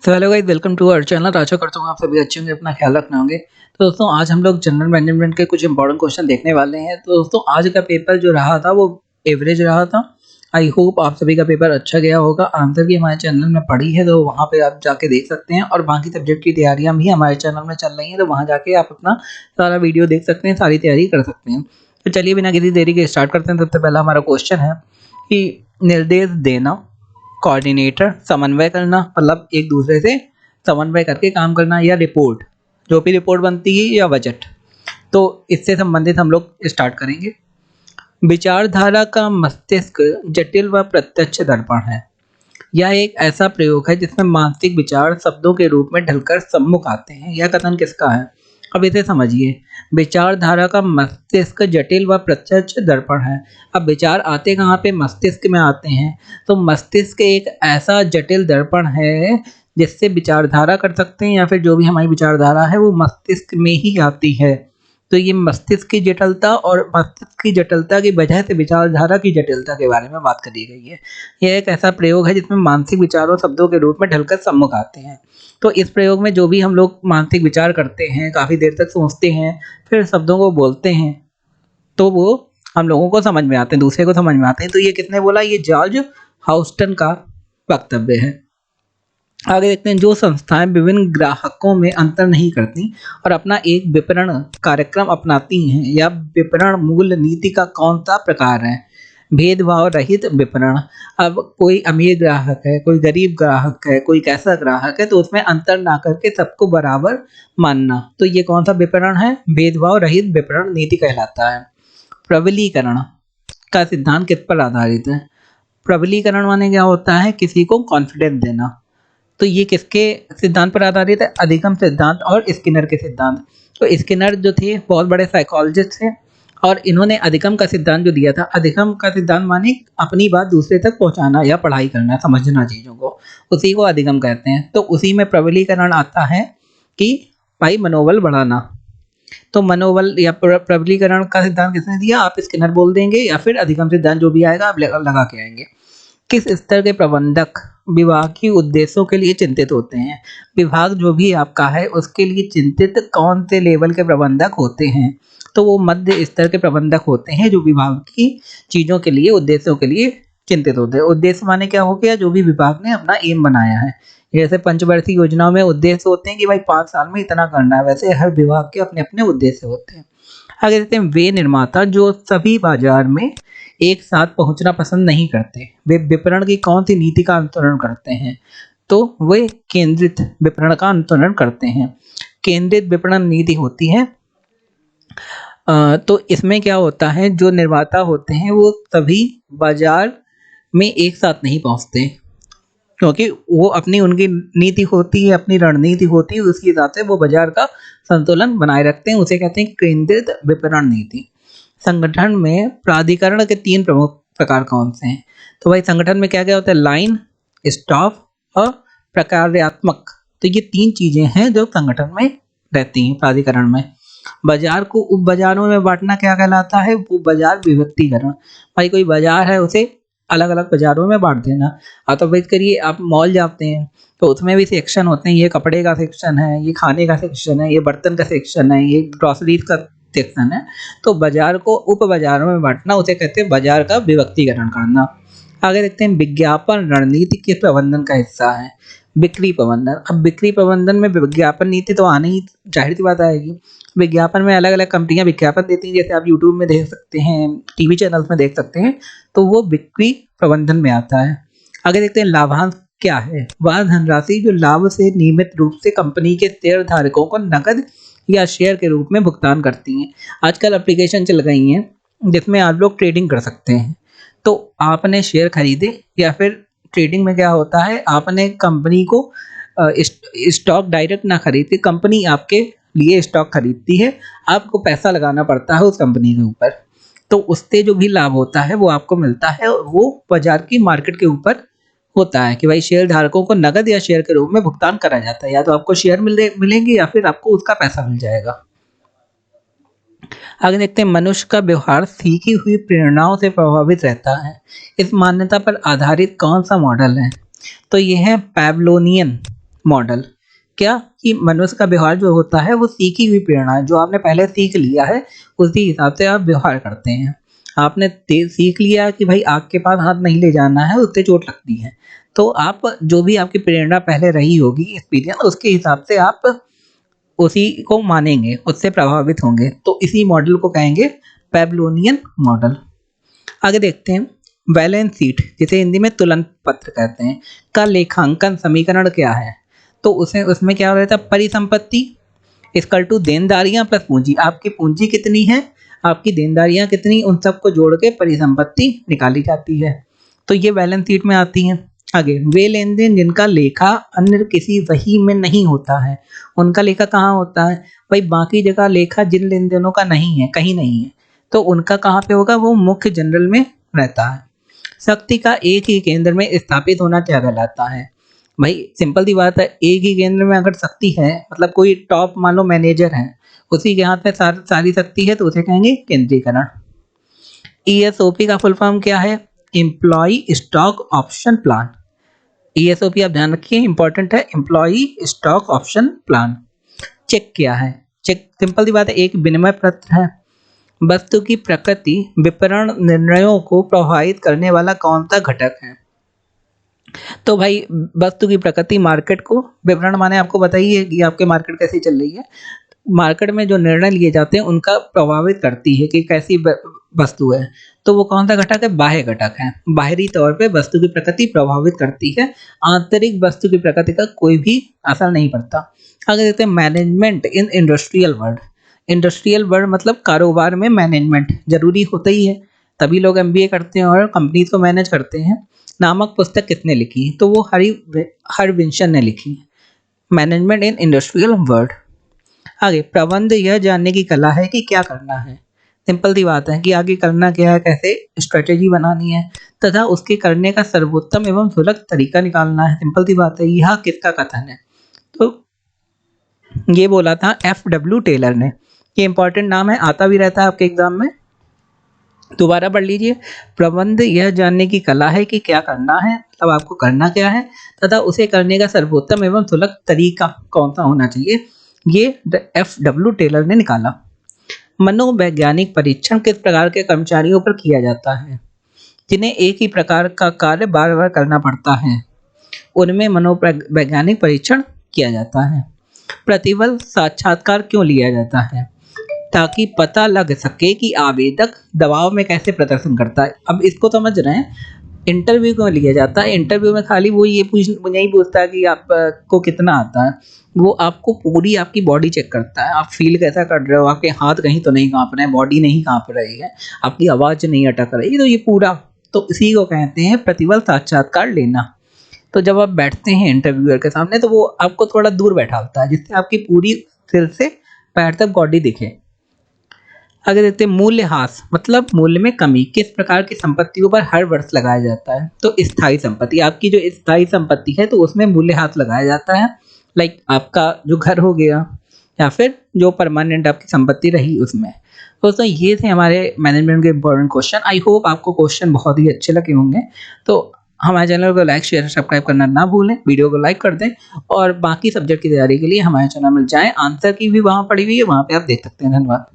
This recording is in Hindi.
तो hello guys, welcome to our channel. आशा करता हूँ आप सभी अच्छे होंगे, अपना ख्याल रखना होंगे। तो दोस्तों, आज हम लोग जनरल मैनेजमेंट के कुछ इंपॉर्टेंट क्वेश्चन देखने वाले हैं। तो दोस्तों, आज का पेपर जो रहा था वो एवरेज रहा था। आई होप आप सभी का पेपर अच्छा गया होगा। आंसर की हमारे चैनल में पड़ी है, तो वहाँ पे आप जाके देख सकते हैं। और बाकी सब्जेक्ट की तैयारियाँ भी हमारे चैनल में चल रही हैं, तो वहाँ जाके आप अपना सारा वीडियो देख सकते हैं, सारी तैयारी कर सकते हैं। तो चलिए बिना किसी देरी के स्टार्ट करते हैं। सबसे पहला हमारा क्वेश्चन है कि निर्देश देना, कोऑर्डिनेटर, समन्वय करना, मतलब एक दूसरे से समन्वय करके काम करना, या रिपोर्ट, जो भी रिपोर्ट बनती है, या बजट। तो इससे संबंधित हम लोग स्टार्ट करेंगे। विचारधारा का मस्तिष्क जटिल व प्रत्यक्ष दर्पण है। यह एक ऐसा प्रयोग है जिसमें मानसिक विचार शब्दों के रूप में ढलकर सम्मुख आते हैं। यह कथन किसका है? अब इसे समझिए। विचारधारा का मस्तिष्क जटिल व प्रत्यक्ष दर्पण है। अब विचार आते कहाँ पे? मस्तिष्क में आते हैं। तो मस्तिष्क एक ऐसा जटिल दर्पण है जिससे विचारधारा कर सकते हैं, या फिर जो भी हमारी विचारधारा है वो मस्तिष्क में ही आती है। तो ये मस्तिष्क की जटिलता और मस्तिष्क की जटिलता की वजह से विचारधारा की जटिलता के बारे में बात करी गई है। यह एक ऐसा प्रयोग है जिसमें मानसिक विचारों शब्दों के रूप में ढलकर सम्मुख आते हैं। तो इस प्रयोग में जो भी हम लोग मानसिक विचार करते हैं, काफ़ी देर तक सोचते हैं, फिर शब्दों को बोलते हैं, तो वो हम लोगों को समझ में आते हैं, दूसरे को समझ में आते हैं। तो ये किसने बोला? ये जॉर्ज हाउस्टन का वक्तव्य है। आगे देखते हैं। जो संस्थाएं विभिन्न ग्राहकों में अंतर नहीं करती और अपना एक विपणन कार्यक्रम अपनाती हैं, या विपणन मूल नीति का कौन सा प्रकार है? भेदभाव रहित विपणन। अब कोई अमीर ग्राहक है, कोई गरीब ग्राहक है, कोई कैसा ग्राहक है, तो उसमें अंतर ना करके सबको बराबर मानना। तो ये कौन सा विपणन है? भेदभाव रहित विपणन नीति कहलाता है। प्रबलीकरण का सिद्धांत किस पर आधारित है? प्रबलीकरण माने क्या होता है? किसी को कॉन्फिडेंस देना। तो ये किसके सिद्धांत पर आधारित है? अधिगम सिद्धांत और स्किनर के सिद्धांत। तो स्किनर जो थे बहुत बड़े साइकोलॉजिस्ट थे, और इन्होंने अधिगम का सिद्धांत जो दिया था, अधिगम का सिद्धांत माने अपनी बात दूसरे तक पहुंचाना या पढ़ाई करना, समझना चीज़ों को, उसी को अधिगम कहते हैं। तो उसी में प्रबलीकरण आता है कि भाई मनोबल बढ़ाना। तो मनोबल या प्रबलीकरण का सिद्धांत किसने दिया? आप स्किनर बोल देंगे, या फिर अधिगम सिद्धांत जो भी आएगा आप लगा के आएंगे। किस स्तर के प्रबंधक विभागीय उद्देश्यों के लिए चिंतित होते हैं? विभाग जो भी आपका है उसके लिए चिंतित कौन से लेवल के प्रबंधक होते हैं? तो वो मध्य स्तर के प्रबंधक होते हैं, जो विभाग की चीज़ों के लिए, उद्देश्यों के लिए चिंतित होते हैं। उद्देश्य माने क्या हो गया? जो भी विभाग ने अपना एम बनाया है। जैसे पंचवर्षीय योजनाओं में उद्देश्य होते हैं कि भाई 5 साल में इतना करना है, वैसे हर विभाग के अपने अपने उद्देश्य होते हैं। आगे देखते हैं। वे निर्माता जो सभी बाजार में एक साथ पहुंचना पसंद नहीं करते, वे विपणन की कौन सी नीति का अनुसरण करते हैं? तो वे केंद्रित विपणन का अनुसरण करते हैं। केंद्रित विपणन नीति होती है। तो इसमें क्या होता है? जो निर्माता होते हैं वो सभी बाजार में एक साथ नहीं पहुंचते, क्योंकि वो अपनी उनकी नीति होती है, अपनी रणनीति होती है, उसके हिसाब से वो बाजार का संतुलन बनाए रखते हैं। उसे कहते हैं केंद्रित विपणन नीति। संगठन में प्राधिकरण के 3 प्रमुख प्रकार कौन से हैं? तो भाई संगठन में क्या क्या होता है? लाइन, स्टाफ और प्रकार्यात्मक। तो ये 3 चीजें हैं जो संगठन में रहती हैं, प्राधिकरण में। बाजार को उप बाजारों में बांटना क्या कहलाता है? वो बाजार विभक्तिकरण। भाई कोई बाजार है उसे अलग अलग बाजारों में बांट देना। आप तो वेट करिए, आप मॉल जाते हैं तो उसमें भी सेक्शन होते हैं। ये कपड़े का सेक्शन है, ये खाने का सेक्शन है, ये बर्तन का सेक्शन है, ये ग्रोसरीज का सेक्शन है। तो बाजार को उप बाजारों में बांटना, उसे कहते हैं बाजार का विभक्तिकरण करना। आगे देखते हैं। विज्ञापन रणनीति किस प्रबंधन का हिस्सा है? बिक्री प्रबंधन। अब बिक्री प्रबंधन में विज्ञापन नीति तो आनी ही, जाहिर सी बात आएगी। विज्ञापन में अलग अलग कंपनियां विज्ञापन देती हैं, जैसे आप यूट्यूब में देख सकते हैं, टीवी चैनल्स में देख सकते हैं, तो वो बिक्री प्रबंधन में आता है। आगे देखते हैं। लाभांश क्या है? वह धनराशि जो लाभ से नियमित रूप से कंपनी के शेयर धारकों को नकद या शेयर के रूप में भुगतान करती हैं। आजकल एप्लीकेशन चल गई हैं जिसमें आप लोग ट्रेडिंग कर सकते हैं। तो आपने शेयर खरीदे, या फिर ट्रेडिंग में क्या होता है? आपने कंपनी को स्टॉक डायरेक्ट ना खरीद के कंपनी आपके लिए स्टॉक खरीदती है, आपको पैसा लगाना पड़ता है उस कंपनी के ऊपर। तो उससे जो भी लाभ होता है वो आपको मिलता है, वो बाजार की मार्केट के ऊपर होता है कि भाई शेयर धारकों को नगद या शेयर के रूप में भुगतान करा जाता है। या तो आपको शेयर मिलेंगे, या फिर आपको उसका पैसा मिल जाएगा। आगे देखते हैं। मनुष्य का व्यवहार सीखी हुई प्रेरणाओं से प्रभावित रहता है। इस मान्यता पर आधारित कौन सा मॉडल है? तो ये है पैवलोनियन मॉडल। क्या कि मनुष्य का व्यवहार जो होता है वो सीखी हुई प्रेरणा है, जो आपने पहले सीख लिया है उसी हिसाब से आप व्यवहार करते हैं। आपने सीख लिया कि भाई आग के पास हाथ नहीं ले जाना है, उससे चोट लगती है। तो आप जो भी आपकी प्रेरणा पहले रही होगी एक्सपीरियंस, उसके हिसाब से आप उसी को मानेंगे, उससे प्रभावित होंगे। तो इसी मॉडल को कहेंगे पेवलोनियन मॉडल। आगे देखते हैं बैलेंस शीट, जिसे हिंदी में तुलन पत्र कहते हैं, का लेखांकन समीकरण क्या है। तो उसे उसमें क्या रहता है, परिसंपत्ति इक्वल टू देनदारियां प्लस पूंजी। आपकी पूंजी कितनी है, आपकी देनदारियां कितनी, उन सबको जोड़ के परिसंपत्ति निकाली जाती है। तो ये बैलेंस शीट में आती है। आगे वे लेन देन जिनका लेखा अन्य किसी वही में नहीं होता है, उनका लेखा कहाँ होता है भाई, बाकी जगह लेखा जिन लेन देनों का नहीं है, कहीं नहीं है, तो उनका कहाँ पे होगा, वो मुख्य जनरल में रहता है। शक्ति का एक ही केंद्र में स्थापित होना क्या कहलाता है भाई, सिंपल सी बात है, एक ही केंद्र में अगर शक्ति है, मतलब कोई टॉप मान लो मैनेजर है, उसी के हाथ में सारी शक्ति है, तो उसे कहेंगे केंद्रीकरण। ईएसओपी का फुल फॉर्म क्या है, employ stock option plan. ESOP आप ध्यान रखिए, इंपॉर्टेंट है, employ stock option plan. Check क्या है, चेक सिंपल सी बात है, एक विनिमय पत्र है। वस्तु की प्रकृति विपणन निर्णयों को प्रभावित करने वाला कौन सा घटक है। तो भाई वस्तु की प्रकृति मार्केट को, विपणन माने आपको बताइए कि आपके मार्केट कैसी चल रही है, मार्केट में जो निर्णय लिए जाते हैं उनका प्रभावित करती है कि कैसी वस्तु है। तो वो कौन सा घटक है, बाह्य घटक है। बाहरी तौर पे वस्तु की प्रकृति प्रभावित करती है, आंतरिक वस्तु की प्रकृति का कोई भी असर नहीं पड़ता। आगे देखते हैं management in industrial world. Industrial world मतलब कारोबार में मैनेजमेंट जरूरी होता ही है, तभी लोग एमबीए करते हैं और कंपनीज को मैनेज करते हैं। नामक पुस्तक किसने लिखी, तो वो हरविंसन ने लिखी, मैनेजमेंट इन इंडस्ट्रियल वर्ल्ड। आगे प्रबंध यह जानने की कला है कि क्या करना है। सिंपल सी बात है कि आगे करना क्या है, कैसे स्ट्रेटेजी बनानी है तथा उसके करने का सर्वोत्तम एवं सुलभ तरीका निकालना है। सिंपल सी बात है, यह किसका कथन है, तो ये बोला था FW टेलर ने। ये इंपॉर्टेंट नाम है, आता भी रहता है आपके एग्जाम में, दोबारा पढ़ लीजिए। प्रबंध यह जानने की कला है कि क्या करना है, मतलब आपको करना क्या है तथा उसे करने का सर्वोत्तम एवं सुलभ तरीका कौन सा होना चाहिए, ये FW टेलर ने निकाला। मनोवैज्ञानिक परीक्षण किस प्रकार के कर्मचारियों पर किया जाता है, जिन्हें एक ही प्रकार का कार्य बार बार करना पड़ता है, उनमें मनोवैज्ञानिक परीक्षण किया जाता है। प्रतिबल साक्षात्कार क्यों लिया जाता है, ताकि पता लग सके कि आवेदक दबाव में कैसे प्रदर्शन करता है। अब इसको समझ रहे हैं, इंटरव्यू क्यों लिया जाता है, इंटरव्यू में खाली वो ये नहीं पूछता कि आपको कितना आता है, वो आपको पूरी आपकी बॉडी चेक करता है, आप फील कैसा कर रहे हो, आपके हाथ कहीं तो नहीं कांप रहे हैं, बॉडी नहीं कांप रही है, आपकी आवाज़ नहीं अटक रही, तो ये पूरा, तो इसी को कहते हैं प्रतिबल साक्षात्कार लेना। तो जब आप बैठते हैं इंटरव्यूअर के सामने, तो वो आपको थोड़ा दूर बैठाता है, जिससे आपकी पूरी सिर से पैर तक बॉडी दिखे। आगे देखते हैं मूल्यह्रास मतलब मूल्य में कमी किस प्रकार की संपत्तियों पर हर वर्ष लगाया जाता है। तो स्थायी संपत्ति, आपकी जो स्थायी संपत्ति है तो उसमें मूल्यह्रास लगाया जाता है, लाइक आपका जो घर हो गया या फिर जो परमानेंट आपकी संपत्ति रही उसमें। तो दोस्तों ये थे हमारे मैनेजमेंट के इंपॉर्टेंट क्वेश्चन। आई होप आपको क्वेश्चन बहुत ही अच्छे लगे होंगे। तो हमारे चैनल को लाइक शेयर सब्सक्राइब करना ना भूलें, वीडियो को लाइक कर दें और बाकी सब्जेक्ट की तैयारी के लिए हमारे चैनल में जाएं, आंसर की भी वहाँ पड़ी हुई है, वहाँ पे आप देख सकते हैं। धन्यवाद।